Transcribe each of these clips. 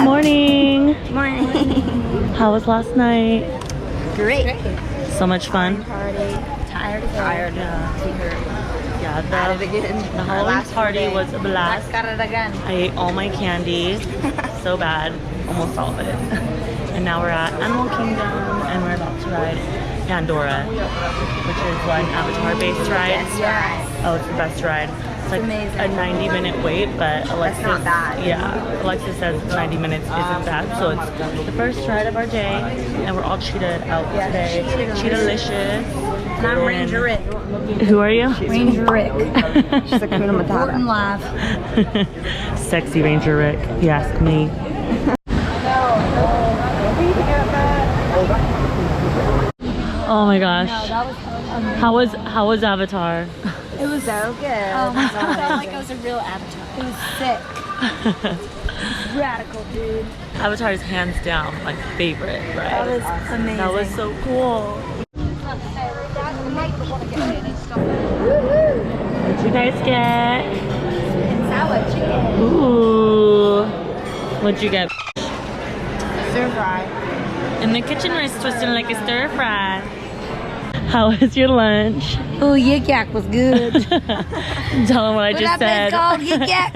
Morning. Morning. How was last night? Great. So much fun. Party. Tired. Yeah, At it again. the Halloween party was a blast. Got it again. I ate all my candy. So bad. Almost all of it. And now we're at Animal Kingdom and we're about to ride Pandora, which is an Avatar-based ride. Yes. Oh, it's the best ride. It's like amazing. a 90-minute wait, but Alexis, not bad. Yeah, Alexis says 90 minutes isn't bad. So it's the first ride of our day, and we're all cheated out today. Cheetah-licious. And I'm Ranger Rick. Who are you? Ranger Rick. She's a Kuna Matata. Important live. Sexy Ranger Rick, if you ask me. Oh my gosh. How was Avatar? It was so good. Oh my god. I felt like I was a real avatar. It was sick. Radical, dude. Avatar is hands down my favorite, right? That was amazing. That was so cool. What'd you guys get? Sour chicken. Ooh. What'd you get? Stir fry. In the kitchen we're twisting like a stir fry. How was your lunch? Oh, Yik Yak was good. Tell them what I What's just said. that place called? Yik Yak.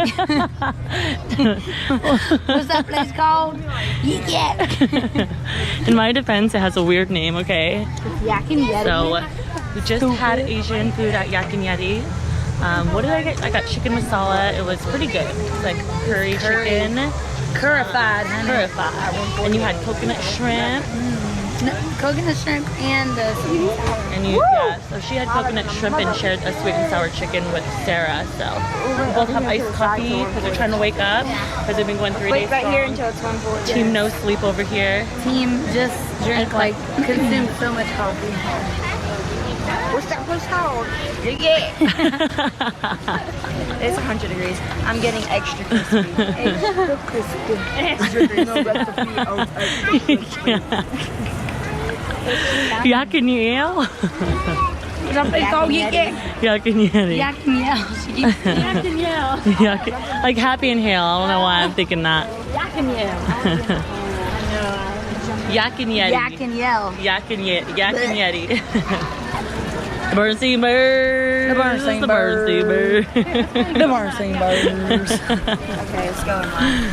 What's that place called? Yik Yak. In my defense, it has a weird name, okay? Yak and Yeti. So, we just had Asian food at Yak and Yeti. What did I get? I got chicken masala. It was pretty good. It's like curry chicken. Currified, honey. Currified. And you had coconut shrimp. No, coconut shrimp and the sweet and sour. And you, yeah, so she had coconut shrimp and shared a sweet and sour chicken with Sarah. So we both have iced coffee because we're trying to wake up because they've been going 3 days Wait right strong. here until it's 1:40. Team no sleep over here. Team just drink like consume so much coffee. What's that place called? Yeah. It's 100 degrees. I'm getting extra crispy. Extra crispy. Extra crispy. Yak and Yale? Is that place called Yik Yak? Yak and Yeti. Yak and Yell. Yak and Yell. Yak, like Happy and Hale. I don't know why I'm thinking that. Yak and Yell. Yak and Yeti. Yak and Yell. Yak and Yeti. Yak and Yeti. The Bernstein Birds. The Bernstein The Bernstein Birds. Birds. The Bernstein Birds. Okay, let's go in line.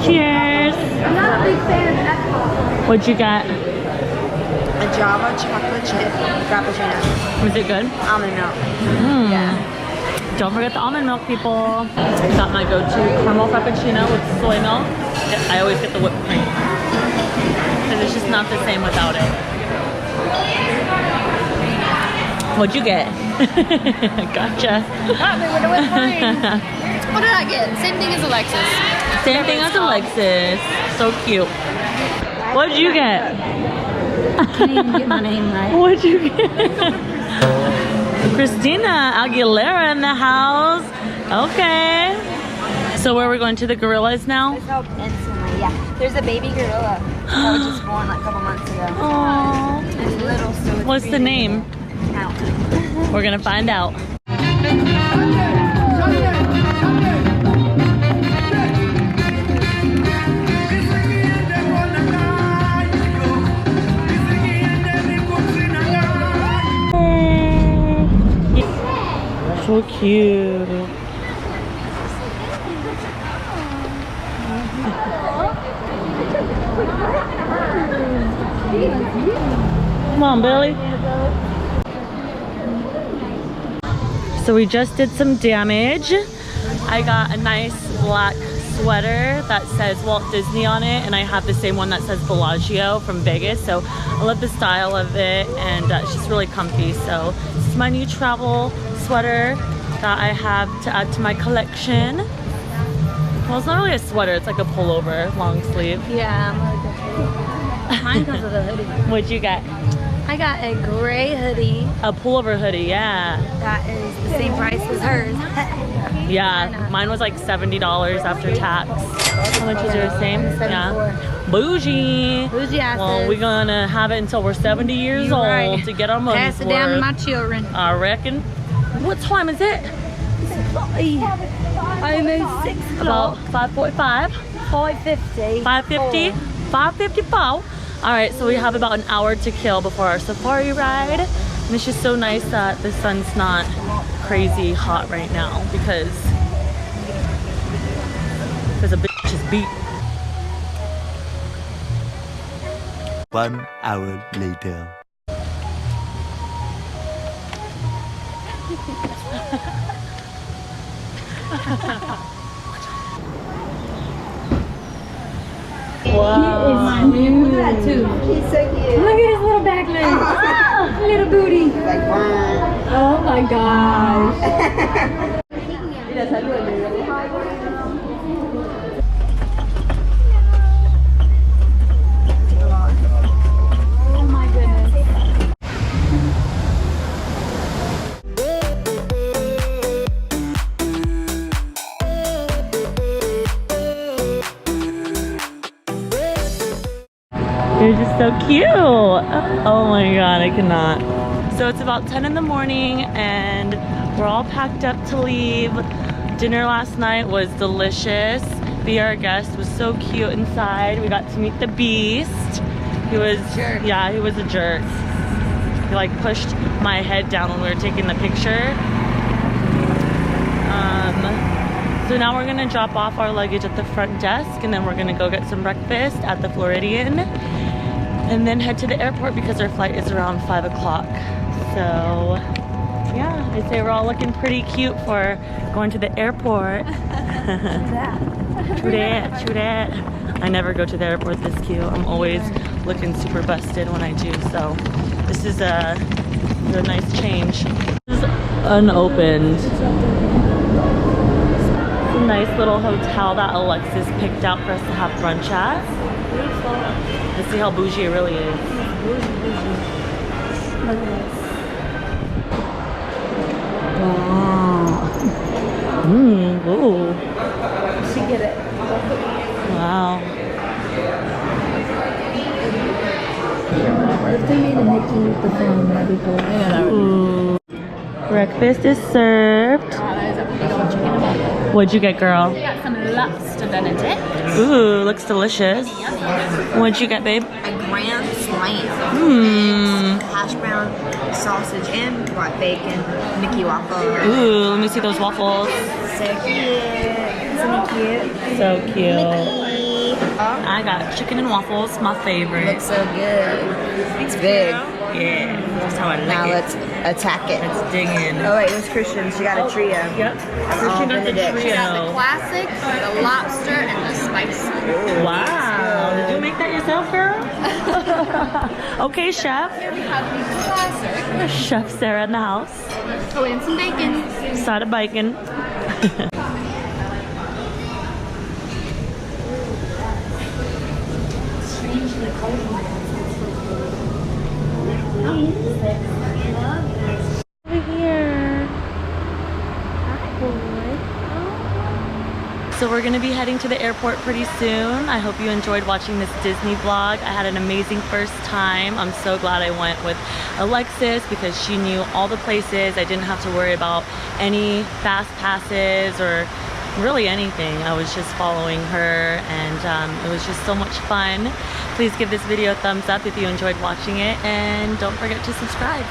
Cheers. I'm not a big fan of that. What'd you get? A Java chocolate chip frappuccino. Was it good? Almond milk. Yeah. Don't forget the almond milk, people. Got my go-to caramel frappuccino with soy milk. I always get the whipped cream because it's just not the same without it. What'd you get? Gotcha. Got me with the whipped cream. What did I get? Same thing as Alexis. Same thing as Alexis. So cute. What'd you get? I can't even get my name right. What'd you get? Christina Aguilera in the house. Okay. So where are we going to the gorillas now? Let's hope instantly, yeah. There's a baby gorilla that was just born like a couple months ago. Aww. It's little, so it's What's the name? out. We're gonna find out. So cute. Come on, Billy. So we just did some damage. I got a nice black sweater that says Walt Disney on it, and I have the same one that says Bellagio from Vegas. So I love the style of it, and it's just really comfy. So this is my new travel sweater that I have to add to my collection. Well, it's not really a sweater, it's like a pullover, long sleeve. Yeah, I'm like mine comes with a hoodie. What'd you get? I got a gray hoodie A pullover hoodie, yeah. that is the same price was hers. Yeah, mine was like $70 after tax. How much was yours? Same? Yeah. Bougie. Bougie asses. Well, we're gonna have it until we're 70 years You're old right. to get our money's Pass it down to worth. my children. I reckon. What time is it? Almost 6 About o'clock. 5:45. 5:50. 5:50. 5:54. All right, so we have about an hour to kill before our safari ride. And it's just so nice that the sun's not crazy hot right now because a bitch is beat. 1 hour later. Wow. Look at that too. He's so cute. Look at his little back leg. Little booty. Oh my gosh. Oh my goodness. You're just so cute. Oh my god, I cannot. So it's about 10 in the morning and we're all packed up to leave. Dinner last night was delicious. Be Our Guest was so cute inside. We got to meet the Beast. He was, yeah, he was a jerk. He like pushed my head down when we were taking the picture. So now we're gonna drop off our luggage at the front desk and then we're gonna go get some breakfast at the Floridian and then head to the airport because our flight is around 5 o'clock. So yeah, I'd say we're all looking pretty cute for going to the airport. True that, true that. I never go to the airport this cute. I'm always looking super busted when I do, so this is a nice change. This is unopened. It's a nice little hotel that Alexis picked out for us to have brunch at. Let's see how bougie it really is. Wow. Ooh. You should get it. Wow. If they made a Mickey with the phone, that'd be cool. Ooh. Breakfast is served. What'd you get, girl? Got some lobster Benedict. Ooh, looks delicious. What'd you get, babe? A grand slam. Hash brown, sausage, and white bacon, Mickey waffle. Ooh, let me see those waffles. So cute. Isn't it cute? So cute. Mickey. I got chicken and waffles, my favorite. Looks so good. It's big. Yeah, that's how I like Now it. let's attack it. Let's dig in. Oh wait, it was Christian. She got a trio. Yep. Christian got the Benedict. trio. Classic, the lobster, and the spicy. Wow. Did you make that yourself, girl? Okay, chef. Here we have the classic. Chef Sarah in the house. Oh, and some bacon. Side of bacon. Over here. So we're gonna be heading to the airport pretty soon. I hope you enjoyed watching this Disney vlog. I had an amazing first time. I'm so glad I went with Alexis because she knew all the places. I didn't have to worry about any fast passes or really anything. I was just following her and it was just so much fun. Please give this video a thumbs up if you enjoyed watching it and don't forget to subscribe.